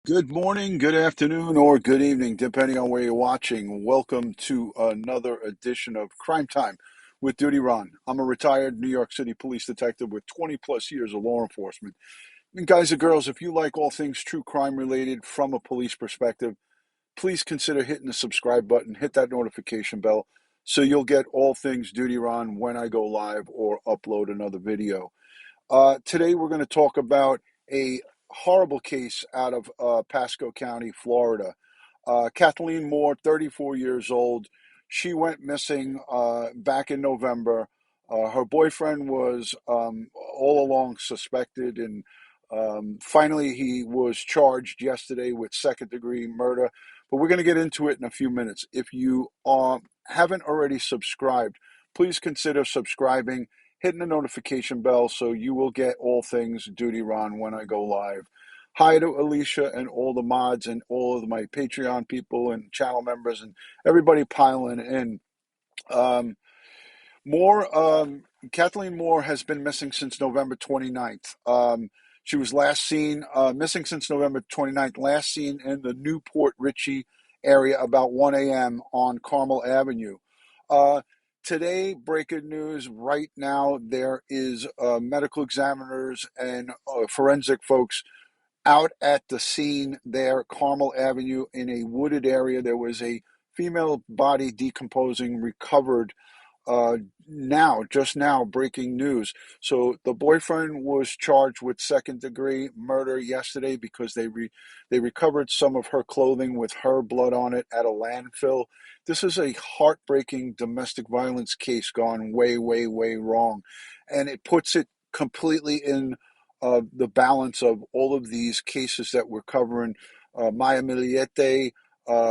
Good morning, good afternoon, or good evening, depending on where you're watching. Welcome to another edition of Crime Time with DutyRon. I'm a retired New York City police detective with 20 plus years of law enforcement. And guys and girls, if you like all things true crime related from a police perspective, please consider hitting the subscribe button, hit that notification bell, so you'll get all things DutyRon when I go live or upload another video. Today, we're going to talk about a horrible case out of Pasco County, Florida. Kathleen Moore, 34 years old. She went missing back in November. Her boyfriend was all along suspected, and finally, he was charged yesterday with second-degree murder. But we're going to get into it in a few minutes. If you haven't already subscribed, please consider subscribing, hitting the notification bell so you will get all things DutyRon when I go live. Hi to Alicia and all the mods and all of my Patreon people and channel members and everybody piling in. Um, Moore, Kathleen Moore has been missing since November 29th. She was last seen missing since November 29th, last seen in the Newport Richey area about 1 a.m. on Carmel Avenue. Uh, Today, breaking news right now, there is medical examiners and forensic folks out at the scene there, Carmel Avenue, in a wooded area. There was a female body decomposing, recovered just now, breaking news. So the boyfriend was charged with second-degree murder yesterday because they recovered some of her clothing with her blood on it at a landfill. This is a heartbreaking domestic violence case gone way, way, way wrong, and it puts it completely in the balance of all of these cases that we're covering. Maya Miliete,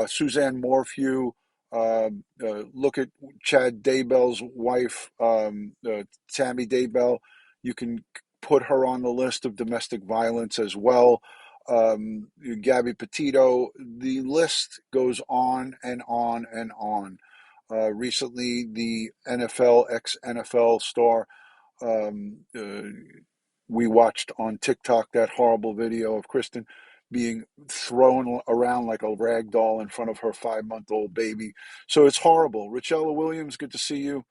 Suzanne Morphew. Look at Chad Daybell's wife, Tammy Daybell. You can put her on the list of domestic violence as well. Gabby Petito. The list goes on and on and on. Recently, the ex-NFL star, um, uh, we watched on TikTok that horrible video of Kristen being thrown around like a rag doll in front of her 5-month-old baby. So it's horrible. Richella Williams, good to see you.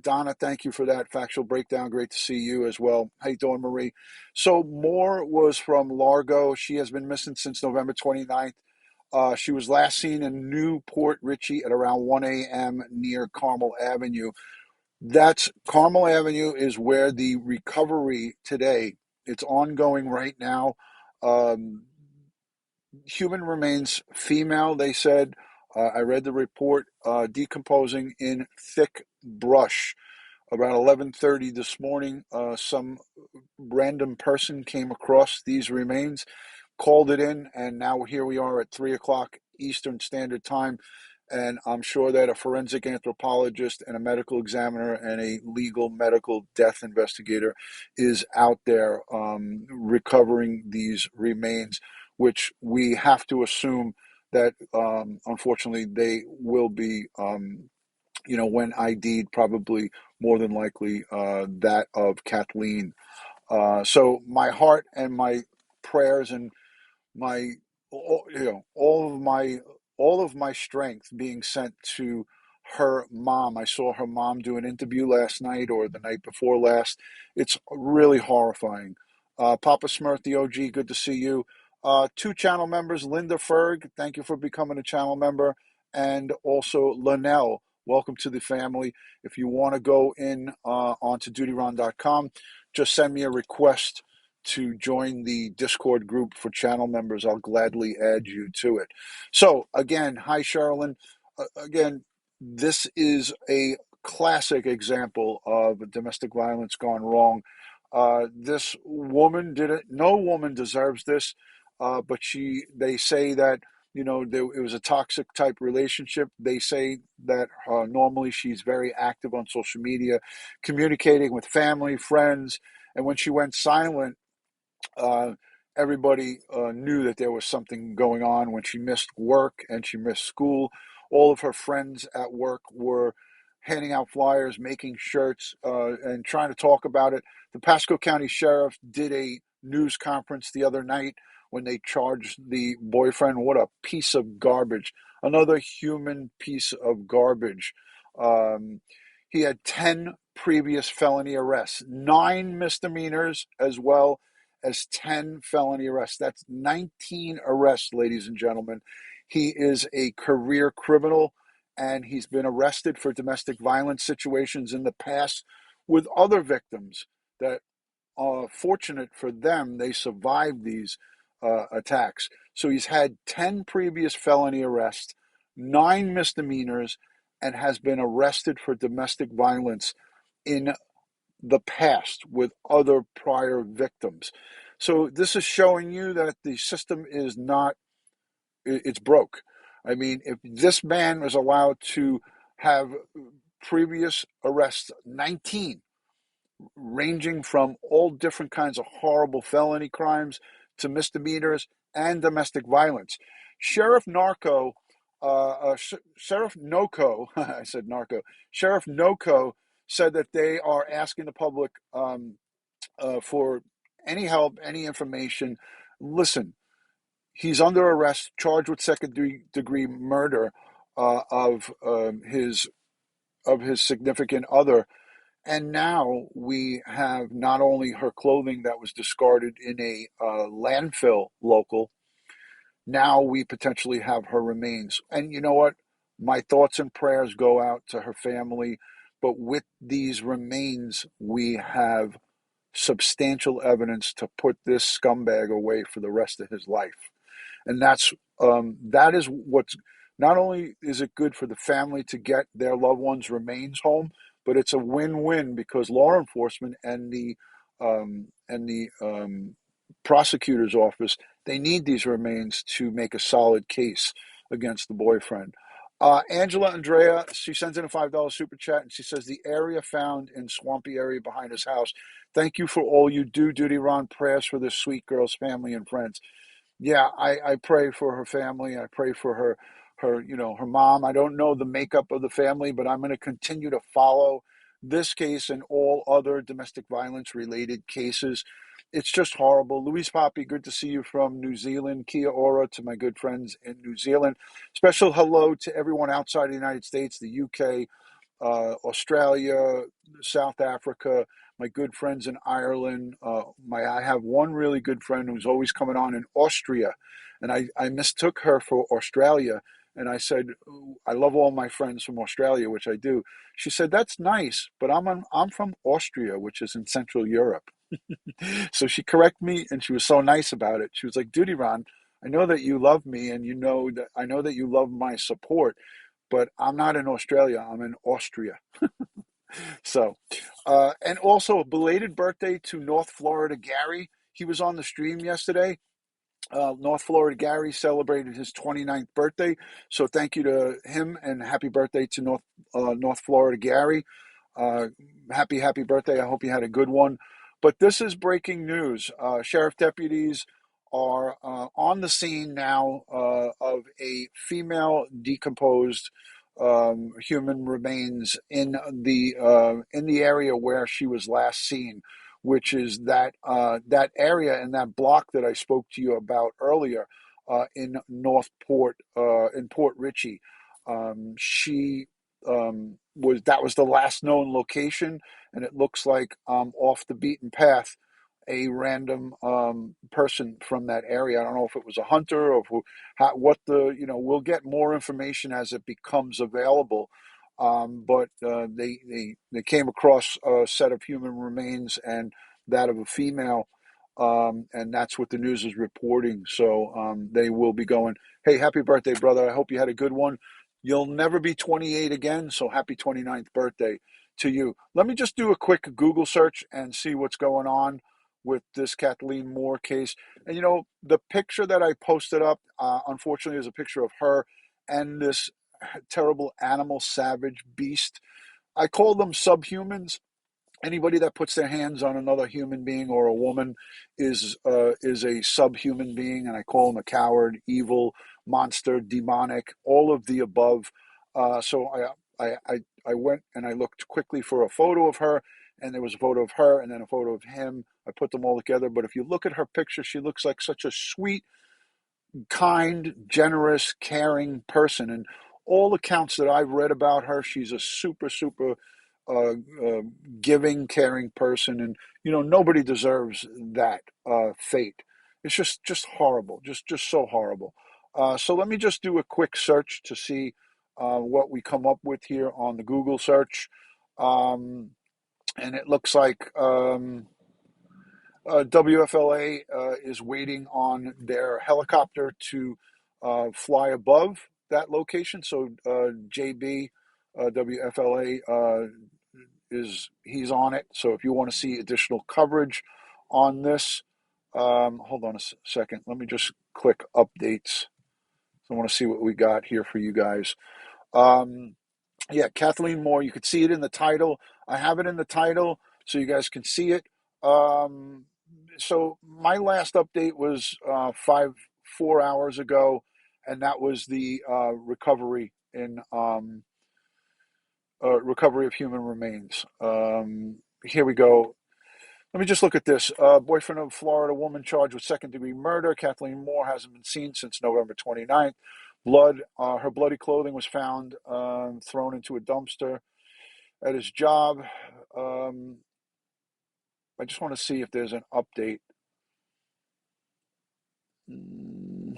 Donna, thank you for that factual breakdown. Great to see you as well. How you doing, Marie? So Moore was from Largo. She has been missing since November 29th. She was last seen in Newport Richey at around 1 a.m. near Carmel Avenue. That's Carmel Avenue is where the recovery today, it's ongoing right now. Um, Human remains female, they said. I read the report, decomposing in thick brush. Around 11:30 this morning, some random person came across these remains, called it in, and now here we are at 3 o'clock Eastern Standard Time. And I'm sure that a forensic anthropologist and a medical examiner and a legal medical death investigator is out there recovering these remains, which we have to assume that unfortunately they will be, when ID'd, probably more than likely that of Kathleen. So my heart and my prayers and my all of my strength being sent to her mom. I saw her mom do an interview last night or the night before last. It's really horrifying. Papa Smurf, the OG, good to see you. Two channel members, Linda Ferg, thank you for becoming a channel member, and also Linnell, welcome to the family. If you want to go in onto DutyRon.com, just send me a request to join the Discord group for channel members. I'll gladly add you to it. So again, hi Sherilyn. Again, this is a classic example of domestic violence gone wrong. This woman did it. No woman deserves this, but they say that it was a toxic type relationship. They say that normally she's very active on social media, communicating with family, friends, and when she went silent, uh, everybody knew that there was something going on. When she missed work and she missed school, all of her friends at work were handing out flyers, making shirts, and trying to talk about it. The Pasco County Sheriff did a news conference the other night when they charged the boyfriend. What a piece of garbage. Another human piece of garbage. Um, he had 10 previous felony arrests, 9 misdemeanors, as well as 10 felony arrests. That's 19 arrests, ladies and gentlemen. He is a career criminal, and he's been arrested for domestic violence situations in the past with other victims that are fortunate for them, they survived these attacks. So he's had 10 previous felony arrests, 9 misdemeanors, and has been arrested for domestic violence in the past with other prior victims. So this is showing you that the system is not, it's broke. I mean, if this man was allowed to have previous arrests, 19, ranging from all different kinds of horrible felony crimes to misdemeanors and domestic violence. Sheriff Narco, Sheriff Noco, I said Narco, Sheriff Noco said that they are asking the public for any help, any information. Listen, he's under arrest, charged with second-degree murder his of his significant other. And now we have not only her clothing that was discarded in a landfill local, now we potentially have her remains. And you know what? My thoughts and prayers go out to her family. But with these remains, we have substantial evidence to put this scumbag away for the rest of his life. And that is what's, not only is it good for the family to get their loved ones' remains home, but it's a win-win because law enforcement and the prosecutor's office, they need these remains to make a solid case against the boyfriend. Angela Andrea, she sends in a $5 super chat and she says, the area found in swampy area behind his house. Thank you for all you do, DutyRon. Prayers for this sweet girl's family and friends. Yeah, I pray for her family. I pray for her mom. I don't know the makeup of the family, but I'm going to continue to follow this case and all other domestic violence related cases. It's just horrible. Louise Poppy, good to see you from New Zealand. Kia ora to my good friends in New Zealand. Special hello to everyone outside the United States, the UK, Australia, South Africa, my good friends in Ireland. I have one really good friend who's always coming on in Austria, and I mistook her for Australia. And I said, I love all my friends from Australia, which I do. She said, that's nice, but I'm from Austria, which is in Central Europe. So she corrected me, and she was so nice about it. She was like, DutyRon, I know that you love me, and I know that you love my support, but I'm not in Australia. I'm in Austria. So, and also a belated birthday to North Florida Gary. He was on the stream yesterday. North Florida Gary celebrated his 29th birthday. So thank you to him and happy birthday to North Florida Gary. Uh, happy birthday. I hope you had a good one. But this is breaking news. Sheriff deputies are on the scene now of a female decomposed human remains in the area where she was last seen, which is that area and that block that I spoke to you about earlier in Northport, in Port Richey. She that was the last known location, and it looks like off the beaten path, a random person from that area. I don't know if it was a hunter or we'll get more information as it becomes available. But they came across a set of human remains and that of a female, and that's what the news is reporting. So they will be going, hey, happy birthday, brother. I hope you had a good one. You'll never be 28 again, so happy 29th birthday to you. Let me just do a quick Google search and see what's going on with this Kathleen Moore case. And the picture that I posted up, unfortunately, is a picture of her and this terrible animal, savage beast. I call them subhumans. Anybody that puts their hands on another human being or a woman is a subhuman being, and I call them a coward, evil, monster, demonic, all of the above. So I went and I looked quickly for a photo of her, and there was a photo of her and then a photo of him. I put them all together. But if you look at her picture, she looks like such a sweet, kind, generous, caring person. And all accounts that I've read about her, she's a super, super uh, uh, giving, caring person. And nobody deserves that fate. It's just horrible, just so horrible. So let me just do a quick search to see what we come up with here on the Google search. And it looks like WFLA is waiting on their helicopter to fly above that location. So JB WFLA he's on it. So if you want to see additional coverage on this, hold on a second. Let me just click updates. So I want to see what we got here for you guys. Yeah, Kathleen Moore. You could see it in the title. I have it in the title so you guys can see it. Um, so my last update was 4 hours ago, and that was the recovery of human remains. Here we go. Let me just look at this. Boyfriend of Florida woman charged with second-degree murder. Kathleen Moore hasn't been seen since November 29th. Her bloody clothing was found thrown into a dumpster at his job. I just want to see if there's an update.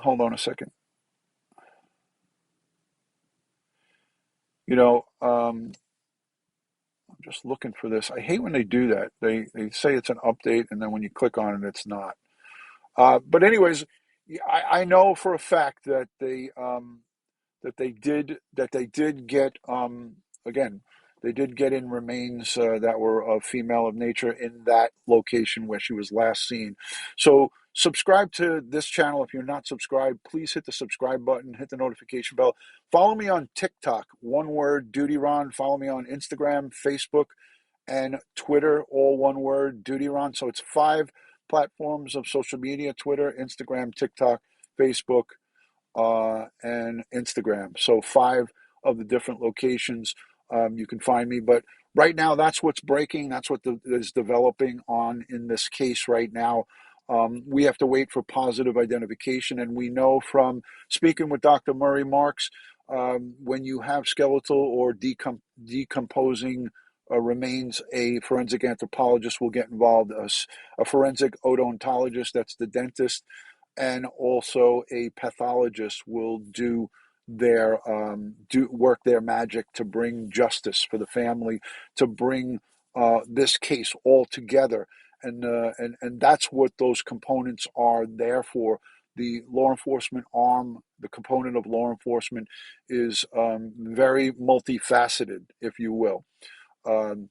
Hold on a second. I'm just looking for this. I hate when they do that. They say it's an update, and then when you click on it, it's not. But anyways, I know for a fact that they did get again they did get in remains that were of female of nature in that location where she was last seen. So subscribe to this channel if you're not subscribed. Please hit the subscribe button, hit the notification bell. Follow me on TikTok, one word, DutyRon. Follow me on Instagram, Facebook, and Twitter, all one word, DutyRon. So it's 5 platforms of social media: Twitter, Instagram, TikTok, Facebook, and Instagram. So 5 of the different locations you can find me. But right now, that's what's breaking. That's what is developing on in this case right now. We have to wait for positive identification. And we know from speaking with Dr. Murray Marks, when you have skeletal or decomposing remains, a forensic anthropologist will get involved, a forensic odontologist, that's the dentist, and also a pathologist will work their magic to bring justice for the family, to bring this case all together, and that's what those components are there for. The law enforcement arm, the component of law enforcement, is very multifaceted, if you will. Um,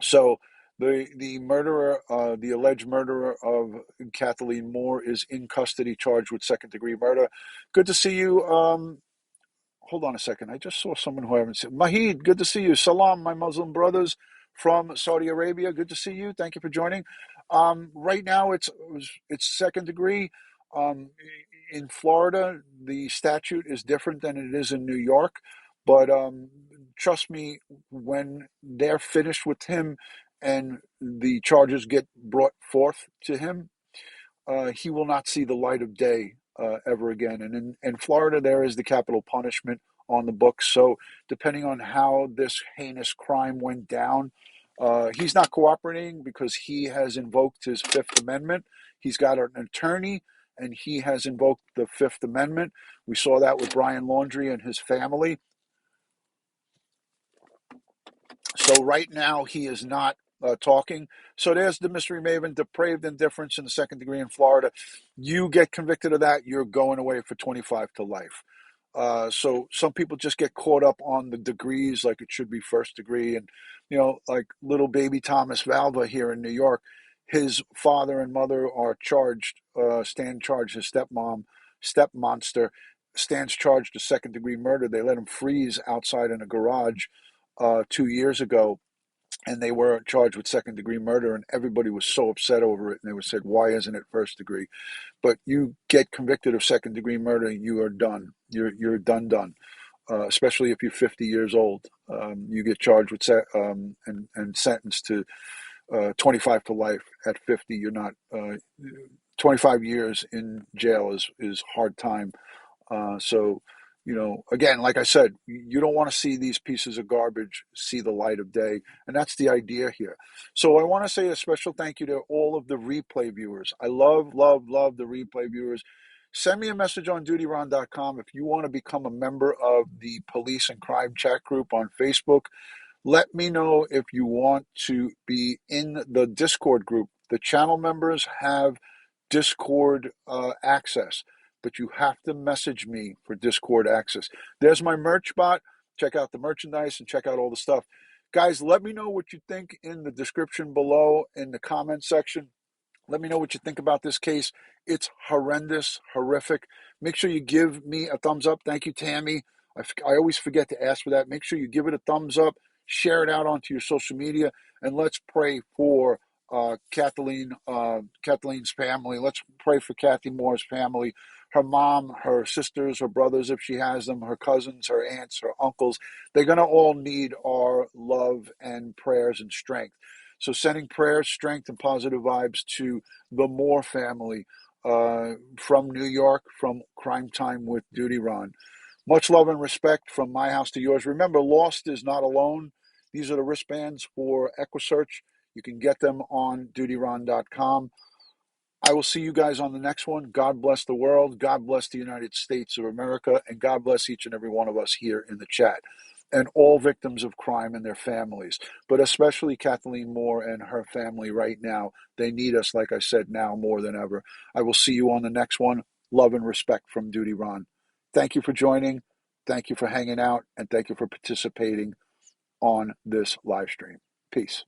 so the alleged murderer of Kathleen Moore, is in custody, charged with second-degree murder. Good to see you. Hold on a second. I just saw someone who I haven't seen. Mahid, good to see you. Salam, my Muslim brothers from Saudi Arabia. Good to see you. Thank you for joining. Right now, it's second degree. Um, in Florida, the statute is different than it is in New York. But trust me, when they're finished with him and the charges get brought forth to him, he will not see the light of day ever again. And in Florida, there is the capital punishment on the books. So depending on how this heinous crime went down, he's not cooperating because he has invoked his Fifth Amendment. He's got an attorney, and he has invoked the Fifth Amendment. We saw that with Brian Laundrie and his family. So right now he is not talking. So there's the mystery maven, depraved indifference in the second degree in Florida. You get convicted of that, you're going away for 25 to life. So some people just get caught up on the degrees, like it should be first degree. And, like little baby Thomas Valva here in New York, his father and mother are charged, stand charged, his step monster, stands charged of second degree murder. They let him freeze outside in a garage 2 years ago, and they were charged with second degree murder, and everybody was so upset over it, and they were said, why isn't it first degree? But you get convicted of second degree murder, you are done. You're done. Especially if you're 50 years old, you get charged with and sentenced to 25 to life at 50. You're not 25 years in jail is hard time. So, again, like I said, you don't want to see these pieces of garbage see the light of day. And that's the idea here. So I want to say a special thank you to all of the replay viewers. I love, love, love the replay viewers. Send me a message on DutyRon.com if you want to become a member of the Police and Crime Chat group on Facebook. Let me know if you want to be in the Discord group. The channel members have Discord access, but you have to message me for Discord access. There's my merch bot. Check out the merchandise and check out all the stuff. Guys, let me know what you think in the description below in the comment section. Let me know what you think about this case. It's horrendous, horrific. Make sure you give me a thumbs up. Thank you, Tammy. I always forget to ask for that. Make sure you give it a thumbs up, share it out onto your social media, and let's pray for Kathleen's family. Let's pray for Kathy Moore's family, her mom, her sisters, her brothers, if she has them, her cousins, her aunts, her uncles. They're going to all need our love and prayers and strength. So sending prayers, strength, and positive vibes to the Moore family from New York, from Crime Time with DutyRon. Much love and respect from my house to yours. Remember, Lost is not alone. These are the wristbands for EquiSearch. You can get them on DutyRon.com. I will see you guys on the next one. God bless the world. God bless the United States of America. And God bless each and every one of us here in the chat. And all victims of crime and their families, but especially Kathleen Moore and her family right now. They need us, like I said, now more than ever. I will see you on the next one. Love and respect from DutyRon. Thank you for joining. Thank you for hanging out. And thank you for participating on this live stream. Peace.